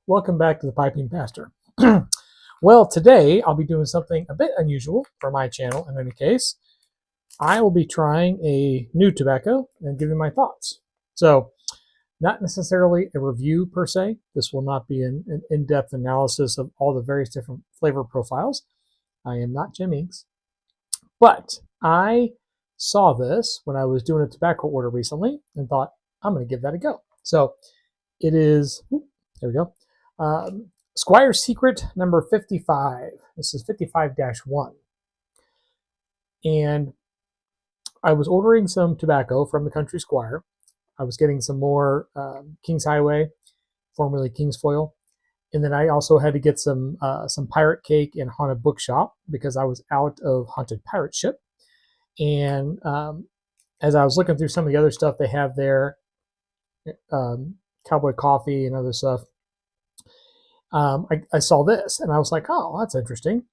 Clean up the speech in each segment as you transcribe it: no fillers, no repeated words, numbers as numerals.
Welcome back to the Piping Pastor. Well, today I'll be doing something a bit unusual for my channel. In any case, I will be trying a new tobacco and giving my thoughts. So, not necessarily a review per se. This will not be an in-depth analysis of all the various different flavor profiles. I am not Jim Inks, but I saw this when I was doing a tobacco order recently and thought, I'm going to give that a go. So, it is, there we go. Squire Secret number 55. This is 55-1. And I was ordering some tobacco from the Country Squire. I was getting some more King's Highway, formerly King's Foil. And then I also had to get some Pirate Cake and Haunted Bookshop because I was out of Haunted Pirate Ship. And as I was looking through some of the other stuff they have there, Cowboy Coffee and other stuff, I saw this and I was like, oh, that's interesting.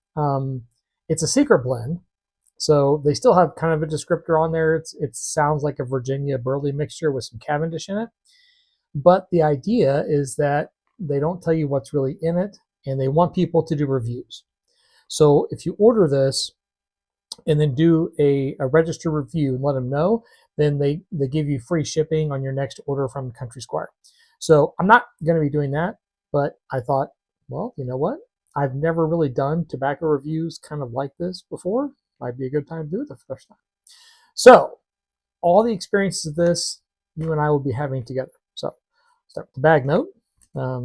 It's a secret blend. So they still have kind of a descriptor on there. It sounds like a Virginia Burley mixture with some Cavendish in it. But the idea is that they don't tell you what's really in it, and they want people to do reviews. So if you order this and then do a register review and let them know, then they give you free shipping on your next order from Country Squire. So I'm not going to be doing that, but I thought, well, you know what? I've never really done tobacco reviews kind of like this before. Might be a good time to do it the first time. So all the experiences of this, you and I will be having together. So start with the bag note. I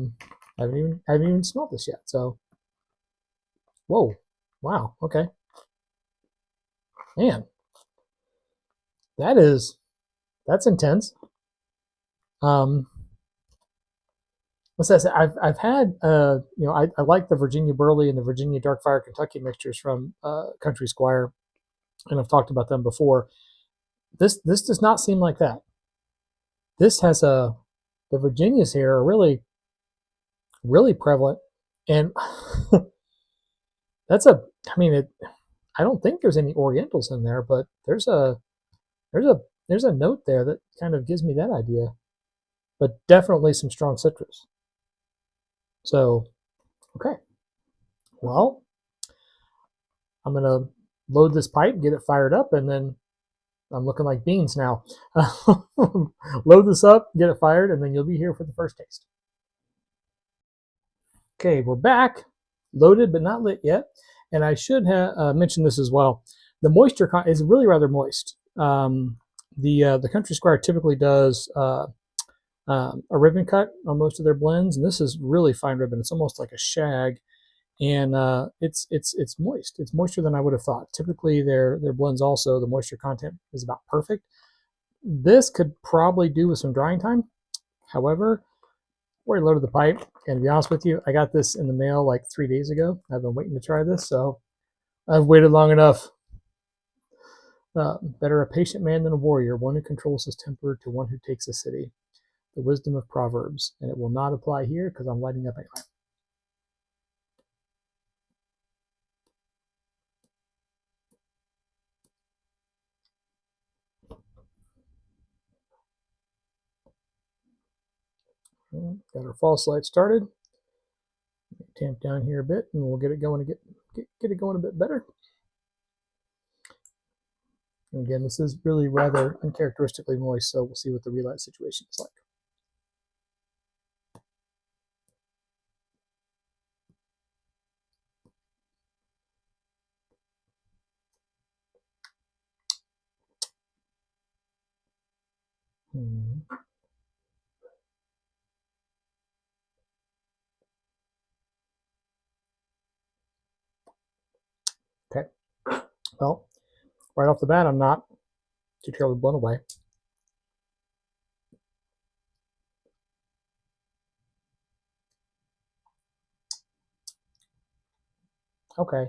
haven't even smelled this yet. So, whoa, wow, okay, man, that's intense. What's that? I've had I like the Virginia Burley and the Virginia Dark Fire Kentucky mixtures from Country Squire, and I've talked about them before. This does not seem like that. This has the Virginias here are really prevalent, and that's I don't think there's any Orientals in there, but there's a note there that kind of gives me that idea, but definitely some strong citrus. So, okay, well, I'm gonna load this pipe, get it fired up, and then I'm looking like beans now. Load this up, get it fired, and then you'll be here for the first taste. Okay, we're back, loaded but not lit yet. And I should have mentioned this as well. The moisture is really rather moist. The Country Squire typically does a ribbon cut on most of their blends, and this is really fine ribbon. It's almost like a shag, and it's moist. It's moister than I would have thought. Typically, their blends also, the moisture content is about perfect. This could probably do with some drying time. However, before I loaded the pipe, and to be honest with you, I got this in the mail like 3 days ago. I've been waiting to try this, so I've waited long enough. Better a patient man than a warrior, one who controls his temper to one who takes a city. The wisdom of Proverbs, and it will not apply here because I'm lighting up anyway. Got our false light started. Tamp down here a bit, and we'll get it going. Get it going a bit better. And again, this is really rather uncharacteristically moist, so we'll see what the relight situation is like. Okay. Well, right off the bat, I'm not too terribly blown away. Okay.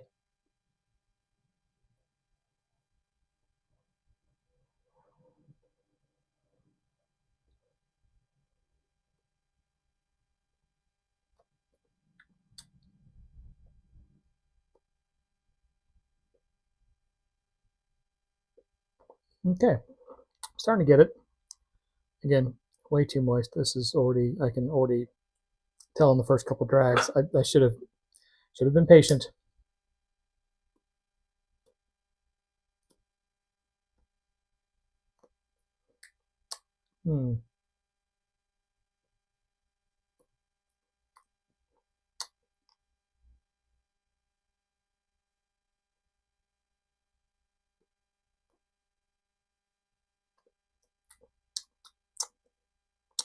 Okay. Starting to get it. Again, way too moist. This is already, I can already tell in the first couple drags. I should have been patient. Hmm.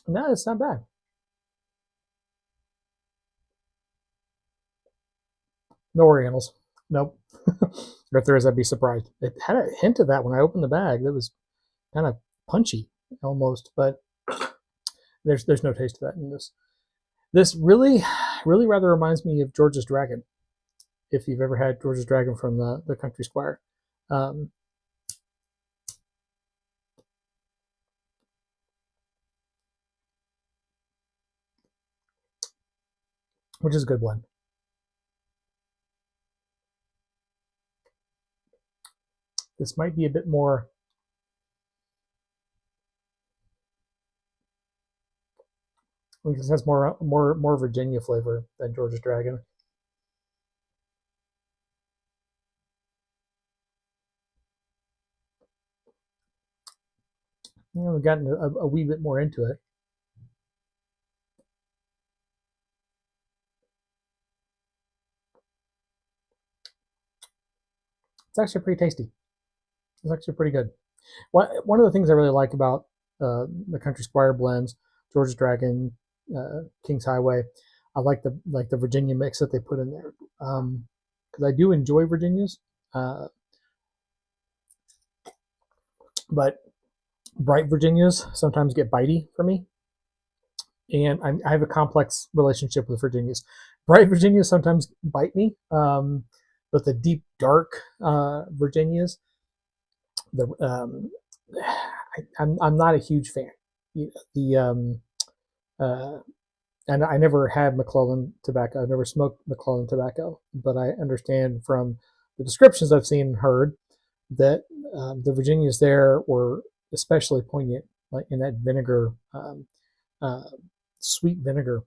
No, it's not bad. No Orientals. Nope. Or if there is, I'd be surprised. It had a hint of that when I opened the bag. That was kind of punchy almost, but there's no taste of that in this. This really rather reminds me of George's Dragon. If you've ever had George's Dragon from the Country Squire, um, which is a good blend. This might be a bit more. This has more Virginia flavor than George's Dragon. We've gotten a wee bit more into it. It's actually pretty tasty. It's actually pretty good. One of the things I really like about the Country Squire blends, George's Dragon, King's Highway, I like the Virginia mix that they put in there because I do enjoy Virginias, uh, but bright Virginias sometimes get bitey for me, and I have a complex relationship with Virginias. Bright Virginias sometimes bite me, but the deep dark Virginias, the I'm not a huge fan. The uh, and I never had McClellan tobacco. I've never smoked McClellan tobacco, but I understand from the descriptions I've seen and heard that the Virginias there were especially poignant, like in that vinegar, uh, sweet vinegar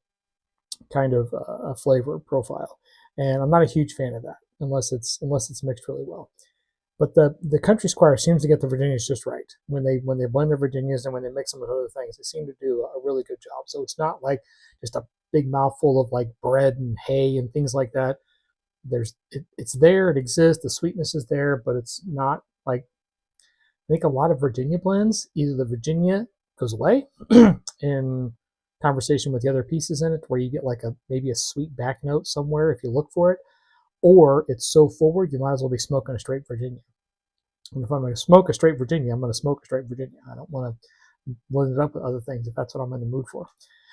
kind of flavor profile. And I'm not a huge fan of that unless it's mixed really well. But the Country Squire seems to get the Virginias just right when they blend the Virginias and when they mix them with other things. They seem to do a really good job. So it's not like just a big mouthful of like bread and hay and things like that. It's there, it exists, the sweetness is there, but it's not like I think a lot of Virginia blends. Either the Virginia goes away in conversation with the other pieces in it, where you get like a maybe a sweet back note somewhere if you look for it, or it's so forward you might as well be smoking a straight Virginia. And if I'm going to smoke a straight Virginia, I'm going to smoke a straight Virginia. I don't want to blend it up with other things if that's what I'm in the mood for.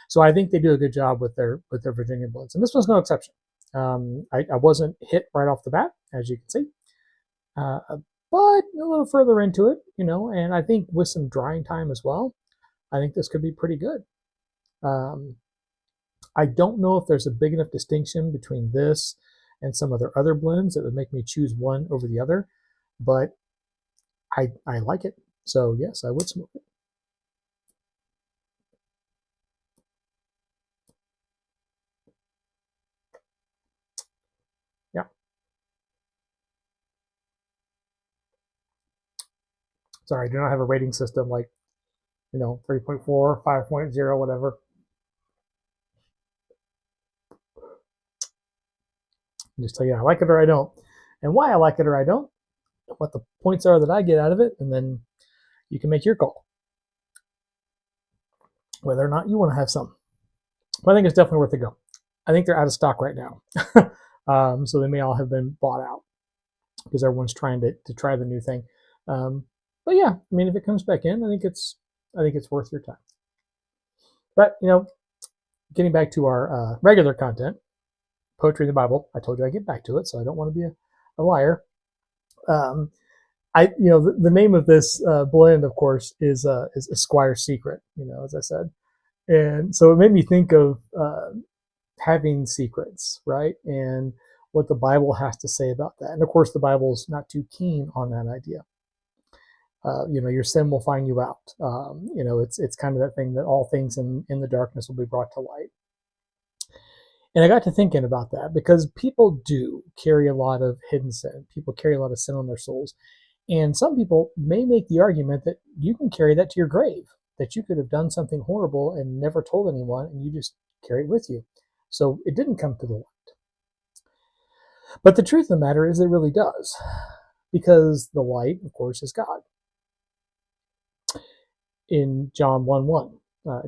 So I think they do a good job with their Virginia blends, and this one's no exception. I wasn't hit right off the bat, as you can see, uh, but a little further into it, and I think with some drying time as well, I think this could be pretty good. Um, I don't know if there's a big enough distinction between this and some of their other blends that would make me choose one over the other, but I like it. So yes, I would smoke it. Yeah. Sorry, I do not have a rating system like 3.4, 5.0, whatever. I just tell you I like it or I don't, and why I like it or I don't, what the points are that I get out of it, and then you can make your call whether or not you want to have some. But I think it's definitely worth a go. I think they're out of stock right now, so they may all have been bought out because everyone's trying to try the new thing. But yeah, I mean, if it comes back in, I think it's worth your time. But getting back to our regular content, poetry in the Bible. I told you I'd get back to it, so I don't want to be a liar. Um, the name of this blend, of course, is Squire Secret. As I said, and so it made me think of having secrets, right? And what the Bible has to say about that. And of course, the Bible's not too keen on that idea. Your sin will find you out. It's kind of that thing that all things in the darkness will be brought to light. And I got to thinking about that because people do carry a lot of hidden sin. People carry a lot of sin on their souls. And some people may make the argument that you can carry that to your grave, that you could have done something horrible and never told anyone, and you just carry it with you. So it didn't come to the light. But the truth of the matter is, it really does, because the light, of course, is God. In John 1:1,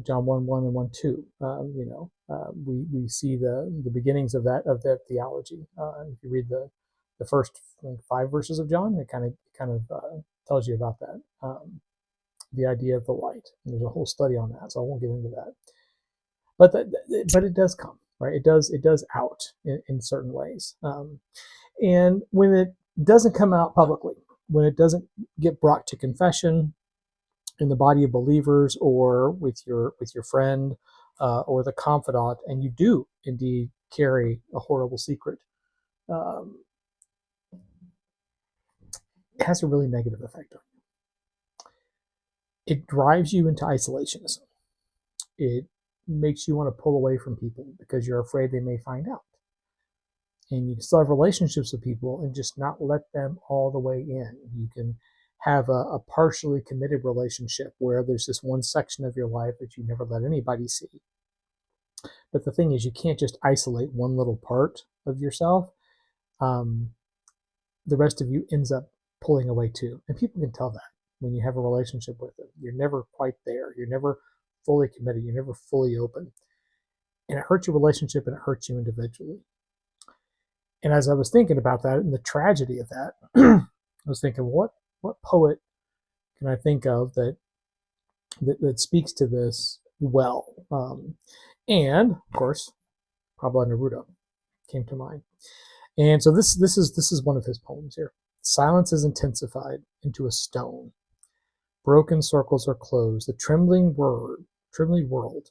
John 1:1 and 1:2, we see the beginnings of that theology. If you read the first 5 verses of John, it kind of tells you about that. The idea of the light. And there's a whole study on that, so I won't get into that. But it does come, right? It does out in certain ways. And when it doesn't come out publicly, when it doesn't get brought to confession in the body of believers or with your friend or the confidant, and you do indeed carry a horrible secret, um, it has a really negative effect on you. It drives you into isolationism. It makes you want to pull away from people because you're afraid they may find out. And you can still have relationships with people and just not let them all the way in. You can have a partially committed relationship where there's this one section of your life that you never let anybody see. But the thing is, you can't just isolate one little part of yourself. The rest of you ends up pulling away too. And people can tell that when you have a relationship with them. You're never quite there. You're never fully committed. You're never fully open. And it hurts your relationship and it hurts you individually. And as I was thinking about that and the tragedy of that, I was thinking, what poet can I think of that speaks to this well? And of course, Pablo Neruda came to mind. And so this is one of his poems here. Silence is intensified into a stone. Broken circles are closed. The trembling world,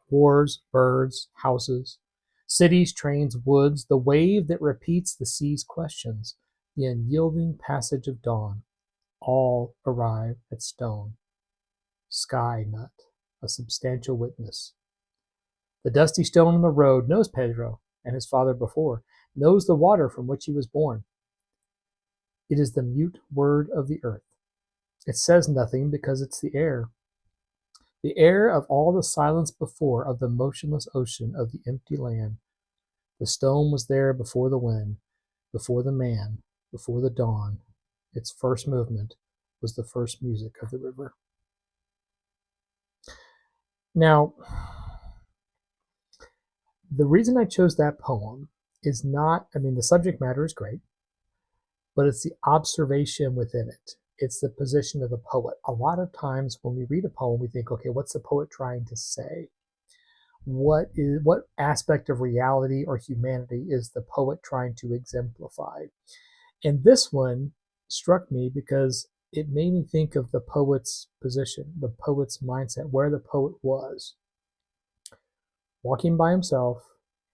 wars, birds, houses, cities, trains, woods, the wave that repeats the sea's questions, the unyielding passage of dawn, all arrive at stone. Sky nut, a substantial witness. The dusty stone on the road knows Pedro and his father before, knows the water from which he was born. It is the mute word of the earth. It says nothing because it's the air of all the silence before, of the motionless ocean, of the empty land. The stone was there before the wind, before the man, before the dawn. Its first movement was the first music of the river. Now, the reason I chose that poem is not, the subject matter is great, but it's the observation within it. It's the position of the poet. A lot of times when we read a poem, we think, okay, what's the poet trying to say? What aspect of reality or humanity is the poet trying to exemplify? And this one struck me because it made me think of the poet's position, the poet's mindset, where the poet was. Walking by himself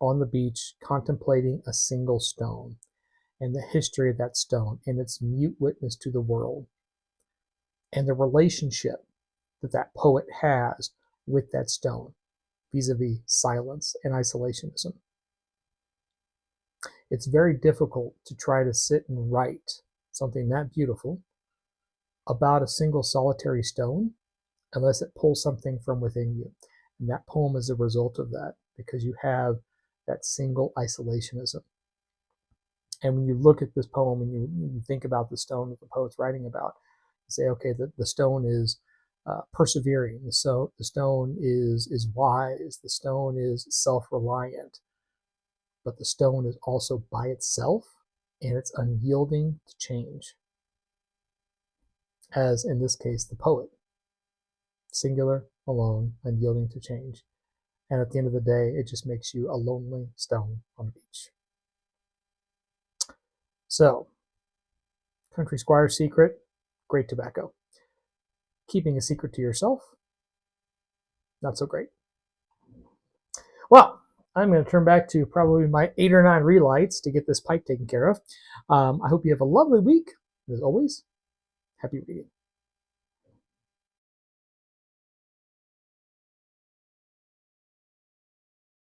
on the beach, contemplating a single stone and the history of that stone and its mute witness to the world, and the relationship that poet has with that stone vis-a-vis silence and isolationism. It's very difficult to try to sit and write something that beautiful about a single solitary stone unless it pulls something from within you. And that poem is a result of that, because you have that single isolationism. And when you look at this poem and you think about the stone that the poet's writing about, you say, okay, the stone is persevering. The stone is wise. The stone is self-reliant. But the stone is also by itself, and it's unyielding to change. As in this case, the poet. Singular, alone, unyielding to change. And at the end of the day, it just makes you a lonely stone on the beach. So, Country Squire Secret, great tobacco. Keeping a secret to yourself, not so great. Well, I'm going to turn back to probably my 8 or 9 relights to get this pipe taken care of. I hope you have a lovely week. As always, happy reading.